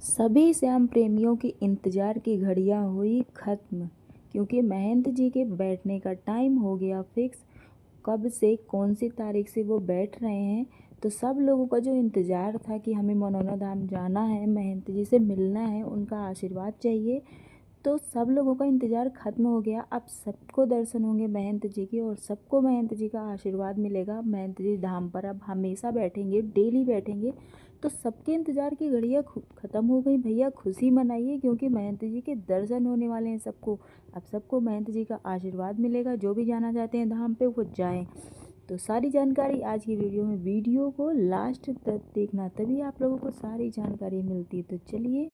सभी श्याम प्रेमियों की इंतज़ार की घड़ियां हुई ख़त्म, क्योंकि महंत जी के बैठने का टाइम हो गया फिक्स। कब से, कौन सी तारीख से वो बैठ रहे हैं। तो सब लोगों का जो इंतज़ार था कि हमें मनौना धाम जाना है, महंत जी से मिलना है, उनका आशीर्वाद चाहिए, तो सब लोगों का इंतज़ार ख़त्म हो गया। अब सबको दर्शन होंगे महंत जी के और सबको महंत जी का आशीर्वाद मिलेगा। महंत जी धाम पर अब हमेशा बैठेंगे, डेली बैठेंगे। तो सबके इंतज़ार की घड़ियाँ ख़त्म हो गई। भैया खुशी मनाइए, क्योंकि महंत जी के दर्शन होने वाले हैं सबको। अब सबको महंत जी का आशीर्वाद मिलेगा। जो भी जाना चाहते हैं धाम पे वो जाएँ। तो सारी जानकारी आज की वीडियो में, वीडियो को लास्ट तक देखना, तभी आप लोगों को सारी जानकारी मिलती है। तो चलिए,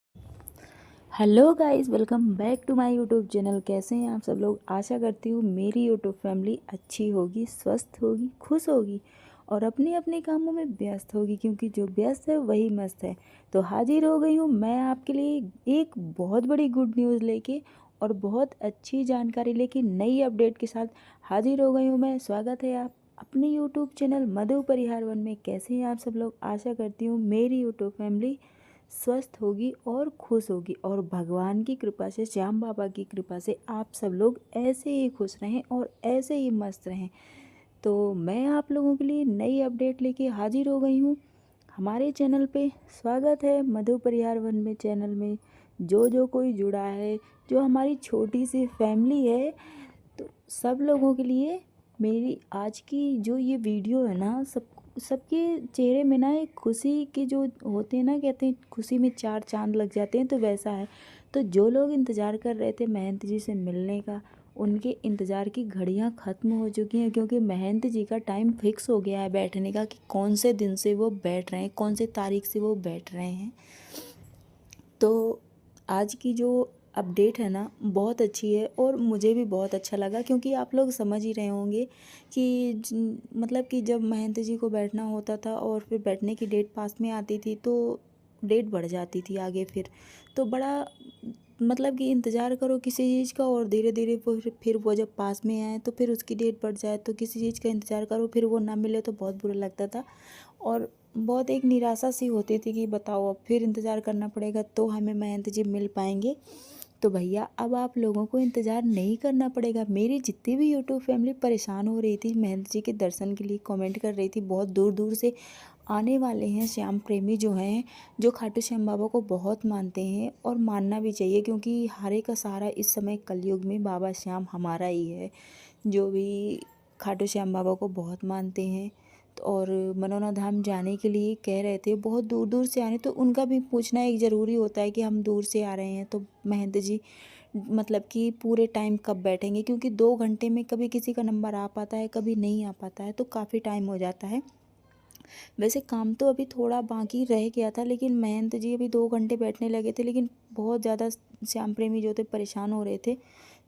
hello guys, welcome back to my YouTube channel. कैसे हैं आप सब लोग। आशा करती हूँ मेरी यूट्यूब फैमिली अच्छी होगी, स्वस्थ होगी, खुश होगी और अपने अपने कामों में व्यस्त होगी, क्योंकि जो व्यस्त है वही मस्त है। तो हाजिर हो गई हूँ मैं आपके लिए एक बहुत बड़ी गुड न्यूज़ लेके और बहुत अच्छी जानकारी लेके, नई अपडेट के साथ हाजिर हो गई हूँ मैं। स्वागत है आप अपने यूट्यूब चैनल मधु परिहार वन में। कैसे हैं आप सब लोग। आशा करती हूँ मेरी यूट्यूब फैमिली स्वस्थ होगी और खुश होगी, और भगवान की कृपा से, श्याम बाबा की कृपा से आप सब लोग ऐसे ही खुश रहें और ऐसे ही मस्त रहें। तो मैं आप लोगों के लिए नई अपडेट लेके हाजिर हो गई हूँ हमारे चैनल पे। स्वागत है मधु परिहार वन में चैनल में। जो कोई जुड़ा है, जो हमारी छोटी सी फैमिली है, तो सब लोगों के लिए मेरी आज की जो ये वीडियो है ना, सबके चेहरे में ना एक खुशी के जो होते हैं ना, कहते हैं खुशी में चार चांद लग जाते हैं, तो वैसा है। तो जो लोग इंतज़ार कर रहे थे महंत जी से मिलने का, उनके इंतज़ार की घड़ियां ख़त्म हो चुकी हैं, क्योंकि महंत जी का टाइम फिक्स हो गया है बैठने का, कि कौन से दिन से वो बैठ रहे हैं, कौन से तारीख से वो बैठ रहे हैं। तो आज की जो अपडेट है ना, बहुत अच्छी है और मुझे भी बहुत अच्छा लगा, क्योंकि आप लोग समझ ही रहे होंगे कि मतलब कि जब महंत जी को बैठना होता था और फिर बैठने की डेट पास में आती थी, तो डेट बढ़ जाती थी आगे। फिर तो बड़ा मतलब कि इंतज़ार करो किसी चीज़ का, और धीरे धीरे फिर वो जब पास में आए तो फिर उसकी डेट बढ़ जाए। तो किसी चीज़ का इंतज़ार करो, फिर वो ना मिले तो बहुत बुरा लगता था, और बहुत एक निराशा सी होती थी कि बताओ अब फिर इंतज़ार करना पड़ेगा तो हमें महंत जी मिल पाएंगे। तो भैया अब आप लोगों को इंतज़ार नहीं करना पड़ेगा। मेरी जितनी भी यूट्यूब फैमिली परेशान हो रही थी महंत जी के दर्शन के लिए, कमेंट कर रही थी, बहुत दूर दूर से आने वाले हैं श्याम प्रेमी जो हैं, जो खाटू श्याम बाबा को बहुत मानते हैं, और मानना भी चाहिए, क्योंकि हारे का सहारा इस समय कलयुग में बाबा श्याम हमारा ही है। जो भी खाटू श्याम बाबा को बहुत मानते हैं, और मनौना धाम जाने के लिए कह रहे थे, बहुत दूर दूर से आने, तो उनका भी पूछना एक ज़रूरी होता है कि हम दूर से आ रहे हैं तो महंत जी मतलब कि पूरे टाइम कब बैठेंगे, क्योंकि 2 घंटे में कभी किसी का नंबर आ पाता है, कभी नहीं आ पाता है, तो काफ़ी टाइम हो जाता है। वैसे काम तो अभी थोड़ा बाकी रह गया था, लेकिन महंत जी अभी 2 घंटे बैठने लगे थे, लेकिन बहुत ज़्यादा श्याम प्रेमी जो थे परेशान हो रहे थे,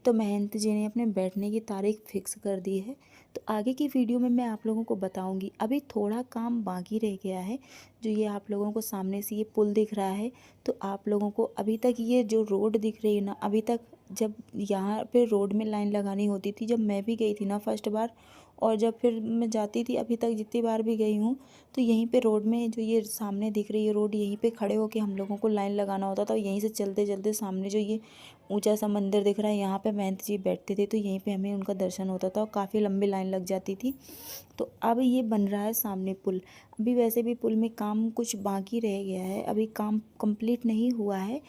तो महंत जी ने अपने बैठने की तारीख फिक्स कर दी है। तो आगे की वीडियो में मैं आप लोगों को बताऊंगी। अभी थोड़ा काम बाकी रह गया है। जो ये आप लोगों को सामने से ये पुल दिख रहा है, तो आप लोगों को अभी तक ये जो रोड दिख रही है ना, अभी तक जब यहाँ पे रोड में लाइन लगानी होती थी, जब मैं भी गई थी ना फर्स्ट बार, और जब फिर मैं जाती थी, अभी तक जितनी बार भी गई हूँ, तो यहीं पे रोड में जो ये सामने दिख रही है रोड, यहीं पे खड़े होके हम लोगों को लाइन लगाना होता था। यहीं से चलते चलते सामने जो ये ऊंचा सा मंदिर दिख रहा है, यहाँ पे महंत जी बैठते थे, तो यहीं पे हमें उनका दर्शन होता था, और काफ़ी लंबी लाइन लग जाती थी। तो अब ये बन रहा है सामने पुल। अभी वैसे भी पुल में काम कुछ बाकी रह गया है, अभी काम कंप्लीट नहीं हुआ है,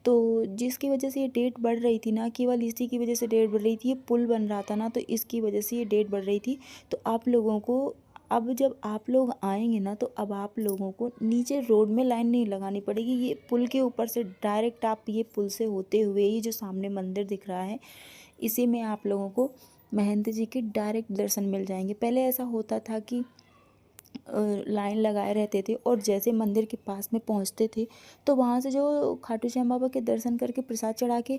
तो जिसकी वजह से ये डेट बढ़ रही थी ना, केवल इसी की वजह से डेट बढ़ रही थी। ये पुल बन रहा था ना, तो इसकी वजह से ये डेट बढ़ रही थी। तो आप लोगों को अब जब आप लोग आएंगे ना, तो अब आप लोगों को नीचे रोड में लाइन नहीं लगानी पड़ेगी। ये पुल के ऊपर से डायरेक्ट आप ये पुल से होते हुए ही जो सामने मंदिर दिख रहा है, इसी में आप लोगों को महंत जी के डायरेक्ट दर्शन मिल जाएंगे। पहले ऐसा होता था कि लाइन लगाए रहते थे, और जैसे मंदिर के पास में पहुंचते थे, तो वहाँ से जो खाटू श्याम बाबा के दर्शन करके प्रसाद चढ़ा के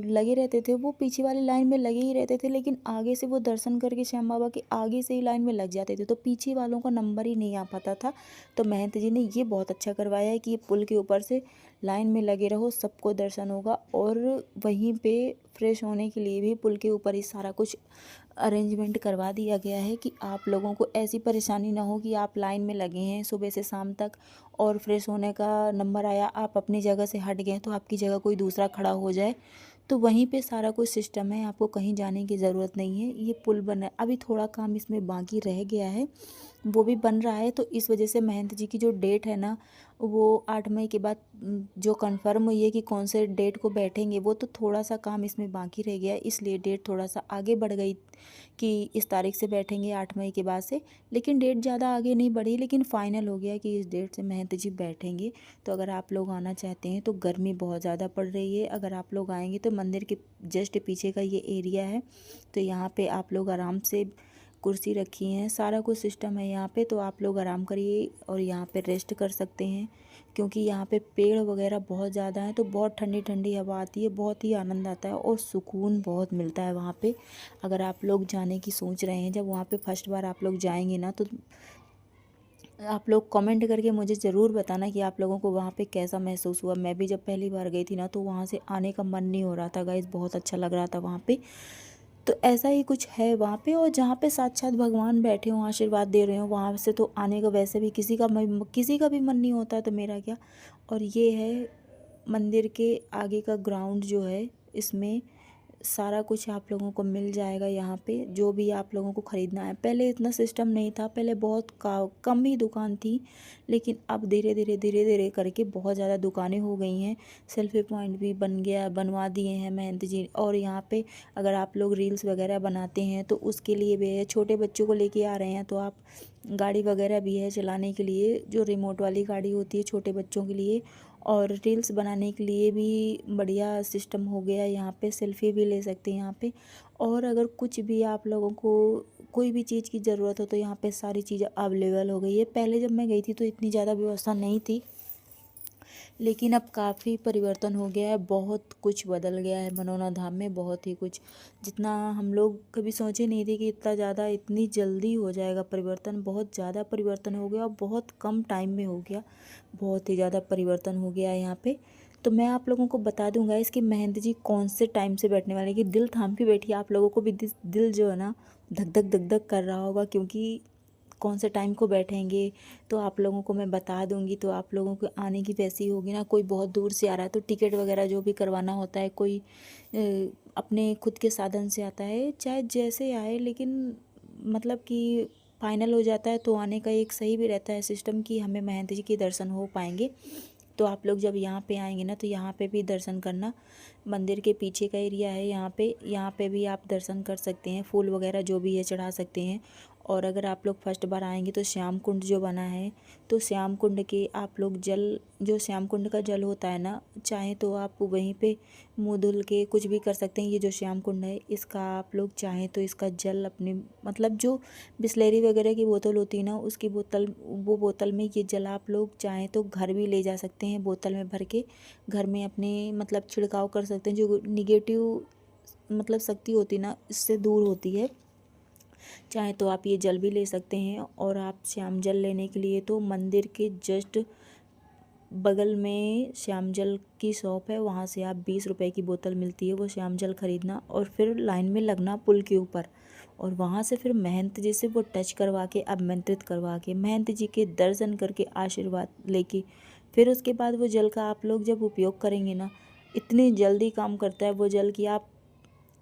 लगे रहते थे, वो पीछे वाली लाइन में लगे ही रहते थे, लेकिन आगे से वो दर्शन करके श्याम बाबा के आगे से ही लाइन में लग जाते थे, तो पीछे वालों का नंबर ही नहीं आ पाता था। तो महंत जी ने ये बहुत अच्छा करवाया है कि ये पुल के ऊपर से लाइन में लगे रहो, सबको दर्शन होगा, और वहीं पे फ्रेश होने के लिए भी पुल के ऊपर ही सारा कुछ अरेंजमेंट करवा दिया गया है कि आप लोगों को ऐसी परेशानी ना हो कि आप लाइन में लगे हैं सुबह से शाम तक और फ्रेश होने का नंबर आया, आप अपनी जगह से हट गए तो आपकी जगह कोई दूसरा खड़ा हो जाए। तो वहीं पे सारा कुछ सिस्टम है, आपको कहीं जाने की ज़रूरत नहीं है। ये पुल बना, अभी थोड़ा काम इसमें बाकी रह गया है, वो भी बन रहा है। तो इस वजह से महंत जी की जो डेट है ना, वो 8 मई के बाद जो कंफर्म हुई है कि कौन से डेट को बैठेंगे, वो तो थोड़ा सा काम इसमें बाकी रह गया है, इसलिए डेट थोड़ा सा आगे बढ़ गई कि इस तारीख से बैठेंगे 8 मई के बाद से। लेकिन डेट ज़्यादा आगे नहीं बढ़ी, लेकिन फाइनल हो गया कि इस डेट से महंत जी बैठेंगे। तो अगर आप लोग आना चाहते हैं, तो गर्मी बहुत ज़्यादा पड़ रही है, अगर आप लोग आएंगे तो मंदिर के जस्ट पीछे का ये एरिया है, तो यहाँ पे आप लोग आराम से, कुर्सी रखी हैं, सारा कुछ सिस्टम है यहाँ पे। तो आप लोग आराम करिए और यहाँ पे रेस्ट कर सकते हैं, क्योंकि यहाँ पे पेड़ वगैरह बहुत ज़्यादा हैं, तो बहुत ठंडी ठंडी हवा आती है, बहुत ही आनंद आता है और सुकून बहुत मिलता है वहाँ पे। अगर आप लोग जाने की सोच रहे हैं, जब वहाँ पे फर्स्ट बार आप लोग जाएंगे ना, तो आप लोग कमेंट करके मुझे ज़रूर बताना कि आप लोगों को वहाँ पे कैसा महसूस हुआ। मैं भी जब पहली बार गई थी ना, तो वहाँ से आने का मन नहीं हो रहा था गाइस, बहुत अच्छा लग रहा था वहाँ पे। तो ऐसा ही कुछ है वहाँ पे, और जहाँ पे साक्षात भगवान बैठे हों, आशीर्वाद दे रहे हों, वहाँ से तो आने का वैसे भी किसी का भी मन नहीं होता, तो मेरा क्या। और ये है मंदिर के आगे का ग्राउंड जो है, इसमें सारा कुछ आप लोगों को मिल जाएगा यहाँ पे, जो भी आप लोगों को ख़रीदना है। पहले इतना सिस्टम नहीं था, पहले बहुत कम ही दुकान थी, लेकिन अब धीरे धीरे धीरे धीरे करके बहुत ज़्यादा दुकानें हो गई हैं। सेल्फी पॉइंट भी बनवा दिए हैं महंत जी। और यहाँ पे अगर आप लोग रील्स वगैरह बनाते हैं, तो उसके लिए भी है, छोटे बच्चों को लेके आ रहे हैं तो आप, गाड़ी वगैरह भी है चलाने के लिए, जो रिमोट वाली गाड़ी होती है छोटे बच्चों के लिए। और रील्स बनाने के लिए भी बढ़िया सिस्टम हो गया है यहाँ पे, सेल्फी भी ले सकते हैं यहाँ पे। और अगर कुछ भी आप लोगों को कोई भी चीज़ की ज़रूरत हो, तो यहाँ पे सारी चीज़ें अवेलेबल हो गई है। पहले जब मैं गई थी तो इतनी ज़्यादा व्यवस्था नहीं थी, लेकिन अब काफ़ी परिवर्तन हो गया है, बहुत कुछ बदल गया है मनोना धाम में, बहुत ही कुछ, जितना हम लोग कभी सोचे नहीं थे कि इतना ज़्यादा इतनी जल्दी हो जाएगा परिवर्तन। बहुत ज़्यादा परिवर्तन हो गया और बहुत कम टाइम में हो गया, बहुत ही ज़्यादा परिवर्तन हो गया है यहाँ पे। तो मैं आप लोगों को बता दूंगा इसकी महंत जी कौन से टाइम से बैठने वाले, कि दिल थाम के बैठिए, आप लोगों को भी दिल जो है ना धक धक कर रहा होगा, क्योंकि कौन से टाइम को बैठेंगे तो आप लोगों को मैं बता दूंगी। तो आप लोगों को आने की वैसी होगी ना, कोई बहुत दूर से आ रहा है तो टिकट वगैरह जो भी करवाना होता है, कोई अपने खुद के साधन से आता है, चाहे जैसे आए, लेकिन मतलब कि फाइनल हो जाता है तो आने का एक सही भी रहता है सिस्टम, कि हमें महंत जी के दर्शन हो पाएंगे। तो आप लोग जब यहाँ पे आएंगे ना, तो यहाँ पे भी दर्शन करना, मंदिर के पीछे का एरिया है यहाँ पे भी आप दर्शन कर सकते हैं, फूल वगैरह जो भी है चढ़ा सकते हैं। और अगर आप लोग फर्स्ट बार आएंगे, तो श्याम कुंड जो बना है, तो श्याम कुंड के आप लोग जल, जो श्याम कुंड का जल होता है ना, चाहे तो आप वहीं पे मुँह धुल के कुछ भी कर सकते हैं। ये जो श्याम कुंड है, इसका आप लोग चाहें तो इसका जल अपने, मतलब जो बिसलेरी वगैरह की बोतल होती है ना, उसकी बोतल, वो बोतल में ये जल आप लोग चाहें तो घर भी ले जा सकते हैं, बोतल में भर के घर में अपने मतलब छिड़काव कर सकते हैं। जो निगेटिव मतलब शक्ति होती है ना, इससे दूर होती है। चाहे तो आप ये जल भी ले सकते हैं। और आप श्याम जल लेने के लिए तो मंदिर के जस्ट बगल में श्याम जल की शॉप है, वहाँ से आप 20 रुपए की बोतल मिलती है, वो श्याम जल खरीदना और फिर लाइन में लगना पुल के ऊपर। और वहाँ से फिर महंत जी से वो टच करवा के, आमंत्रित करवा के, महंत जी के दर्शन करके आशीर्वाद लेके, फिर उसके बाद वो जल का आप लोग जब उपयोग करेंगे ना, इतनी जल्दी काम करता है वो जल कि आप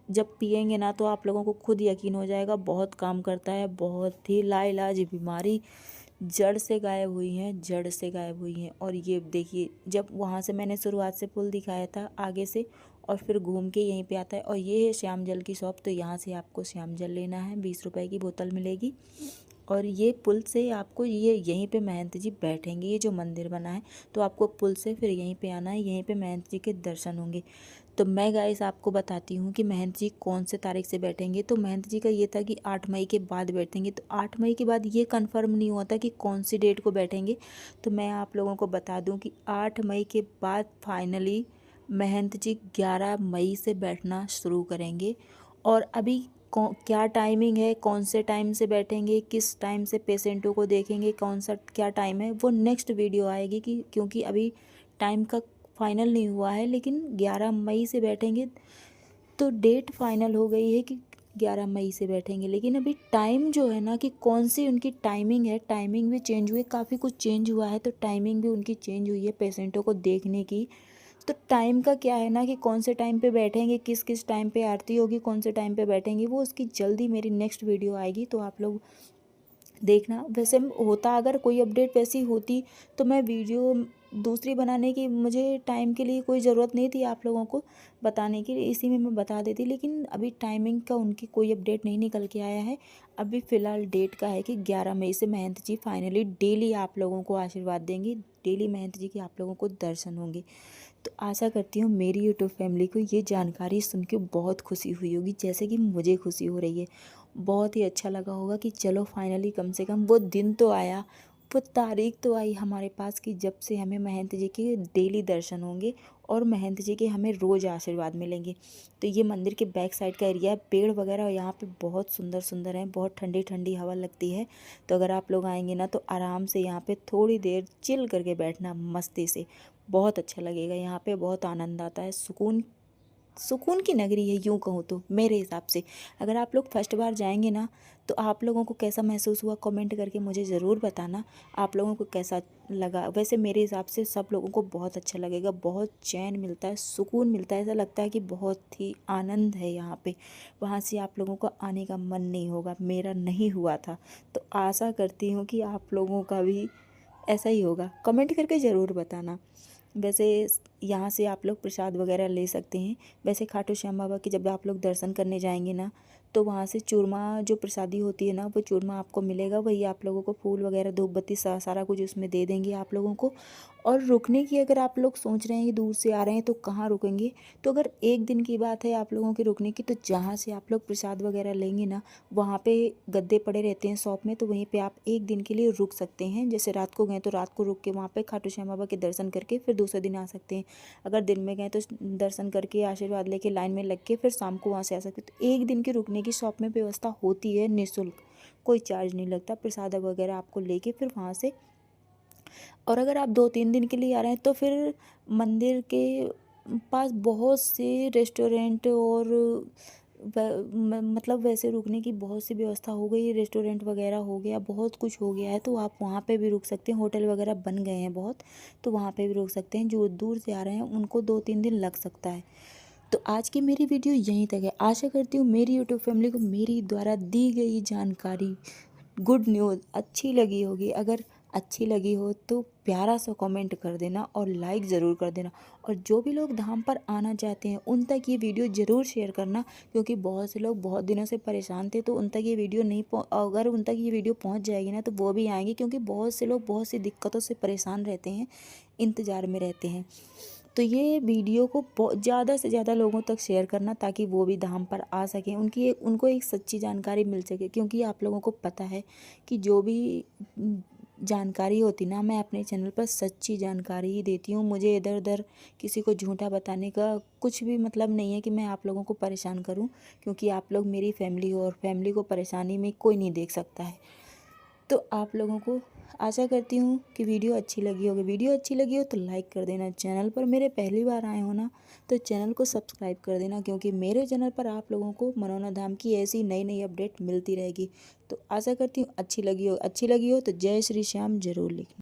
जब पिएंगे ना, तो आप लोगों को खुद यकीन हो जाएगा, बहुत काम करता है, बहुत ही लाइलाज बीमारी जड़ से गायब हुई हैं, जड़ से गायब हुई हैं। और ये देखिए, जब वहाँ से मैंने शुरुआत से पुल दिखाया था आगे से, और फिर घूम के यहीं पे आता है, और ये है श्याम जल की शॉप। तो यहाँ से आपको श्याम जल लेना है, 20 रुपए की बोतल मिलेगी। और ये पुल से आपको, ये यहीं पे महंत जी बैठेंगे, ये जो मंदिर बना है, तो आपको पुल से फिर यहीं पे आना है, यहीं पे महंत जी के दर्शन होंगे। तो मैं गाइस आपको बताती हूँ कि महंत जी कौन से तारीख से बैठेंगे। तो महंत जी का ये था कि 8 मई के बाद बैठेंगे। तो 8 मई के बाद ये कंफर्म नहीं हुआ था कि कौन सी डेट को बैठेंगे। तो मैं आप लोगों को बता दूँ कि 8 मई के बाद फाइनली महंत जी 11 मई से बैठना शुरू करेंगे। और अभी क्या टाइमिंग है, कौन से टाइम से बैठेंगे, किस टाइम से पेशेंटों को देखेंगे, कौन सा क्या टाइम है, वो नेक्स्ट वीडियो आएगी, कि क्योंकि अभी टाइम का फाइनल नहीं हुआ है। लेकिन 11 मई से बैठेंगे, तो डेट फाइनल हो गई है कि 11 मई से बैठेंगे। लेकिन अभी टाइम जो है ना कि कौन सी उनकी टाइमिंग है, टाइमिंग भी चेंज हुई, काफ़ी कुछ चेंज हुआ है, तो टाइमिंग भी उनकी चेंज हुई है पेशेंटों को देखने की। तो टाइम का क्या है ना कि कौन से टाइम पे बैठेंगे, किस किस टाइम पे आरती होगी, कौन से टाइम पे बैठेंगे, वो उसकी जल्दी मेरी नेक्स्ट वीडियो आएगी, तो आप लोग देखना। वैसे होता अगर कोई अपडेट वैसी होती तो मैं वीडियो दूसरी बनाने की मुझे टाइम के लिए कोई ज़रूरत नहीं थी आप लोगों को बताने की, इसी में मैं बता देती। लेकिन अभी टाइमिंग का उनकी कोई अपडेट नहीं निकल के आया है। अभी फ़िलहाल डेट का है कि 11 मई से महंत जी फाइनली डेली आप लोगों को आशीर्वाद देंगे, डेली महंत जी के आप लोगों को दर्शन होंगे। तो आशा करती हूँ मेरी यूट्यूब फैमिली को ये जानकारी सुन के बहुत खुशी हुई होगी, जैसे कि मुझे खुशी हो रही है। बहुत ही अच्छा लगा होगा कि चलो फाइनली कम से कम वो दिन तो आया, वो तारीख तो आई हमारे पास कि जब से हमें महंत जी के डेली दर्शन होंगे और महंत जी के हमें रोज़ आशीर्वाद मिलेंगे। तो ये मंदिर के बैक साइड का एरिया है, पेड़ वगैरह यहाँ पे बहुत सुंदर सुंदर हैं, बहुत ठंडी ठंडी हवा लगती है। तो अगर आप लोग आएंगे ना तो आराम से यहाँ पे थोड़ी देर चिल करके बैठना मस्ती से, बहुत अच्छा लगेगा। यहाँ पे बहुत आनंद आता है, सुकून, सुकून की नगरी है यूँ कहूँ तो मेरे हिसाब से। अगर आप लोग फर्स्ट बार जाएंगे ना तो आप लोगों को कैसा महसूस हुआ कमेंट करके मुझे ज़रूर बताना, आप लोगों को कैसा लगा। वैसे मेरे हिसाब से सब लोगों को बहुत अच्छा लगेगा, बहुत चैन मिलता है, सुकून मिलता है, ऐसा लगता है कि बहुत ही आनंद है यहाँ पे। वहाँ से आप लोगों को आने का मन नहीं होगा, मेरा नहीं हुआ था। तो आशा करती हूँ कि आप लोगों का भी ऐसा ही होगा, कमेंट करके ज़रूर बताना। वैसे यहाँ से आप लोग प्रसाद वगैरह ले सकते हैं। वैसे खाटू श्याम बाबा के जब आप लोग दर्शन करने जाएंगे ना तो वहाँ से चूरमा जो प्रसादी होती है ना, वो चूरमा आपको मिलेगा, वही आप लोगों को फूल वगैरह धूप बत्ती सारा कुछ उसमें दे देंगे आप लोगों को। और रुकने की अगर आप लोग सोच रहे हैं कि दूर से आ रहे हैं तो कहाँ रुकेंगे, तो अगर एक दिन की बात है आप लोगों के रुकने की, तो जहाँ से आप लोग प्रसाद वगैरह लेंगे ना वहाँ पे गद्दे पड़े रहते हैं शॉप में, तो वहीं पे आप एक दिन के लिए रुक सकते हैं। जैसे रात को गए तो रात को रुक के वहाँ पे खाटू श्याम बाबा के दर्शन करके फिर दूसरे दिन आ सकते हैं। अगर दिन में गए तो दर्शन करके आशीर्वाद लेके लाइन में लग के फिर शाम को वहाँ से आ सकते हैं। तो एक दिन की रुकने की शॉप में व्यवस्था होती है निःशुल्क, कोई चार्ज नहीं लगता, प्रसाद वगैरह आपको लेके फिर वहाँ से। और अगर आप 2-3 दिन के लिए आ रहे हैं तो फिर मंदिर के पास बहुत से रेस्टोरेंट और मतलब वैसे रुकने की बहुत सी व्यवस्था हो गई है, रेस्टोरेंट वगैरह हो गया, बहुत कुछ हो गया है, तो आप वहाँ पे भी रुक सकते हैं। होटल वगैरह बन गए हैं बहुत, तो वहाँ पे भी रुक सकते हैं। जो दूर से आ रहे हैं उनको 2-3 दिन लग सकता है। तो आज की मेरी वीडियो यहीं तक है। आशा करती हूँ मेरी यूट्यूब फैमिली को मेरी द्वारा दी गई जानकारी, गुड न्यूज़ अच्छी लगी होगी। अगर अच्छी लगी हो तो प्यारा सा कमेंट कर देना और लाइक ज़रूर कर देना। और जो भी लोग धाम पर आना चाहते हैं उन तक ये वीडियो ज़रूर शेयर करना, क्योंकि बहुत से लोग बहुत दिनों से परेशान थे, तो उन तक ये वीडियो नहीं अगर उन तक ये वीडियो पहुंच जाएगी ना तो वो भी आएंगे, क्योंकि बहुत से लोग बहुत सी दिक्कतों से परेशान रहते हैं, इंतज़ार में रहते हैं। तो ये वीडियो को ज़्यादा से ज़्यादा लोगों तक शेयर करना ताकि वो भी धाम पर आ सकें, उनको एक सच्ची जानकारी मिल सके। क्योंकि आप लोगों को पता है कि जो भी जानकारी होती ना, मैं अपने चैनल पर सच्ची जानकारी ही देती हूँ। मुझे इधर उधर किसी को झूठा बताने का कुछ भी मतलब नहीं है कि मैं आप लोगों को परेशान करूँ, क्योंकि आप लोग मेरी फैमिली हो और फैमिली को परेशानी में कोई नहीं देख सकता है। तो आप लोगों को आशा करती हूँ कि वीडियो अच्छी लगी होगी। वीडियो अच्छी लगी हो तो लाइक कर देना। चैनल पर मेरे पहली बार आए हो ना तो चैनल को सब्सक्राइब कर देना, क्योंकि मेरे चैनल पर आप लोगों को मनोना धाम की ऐसी नई नई अपडेट मिलती रहेगी। तो आशा करती हूँ अच्छी लगी हो। अच्छी लगी हो तो जय श्री श्याम ज़रूर लिखना।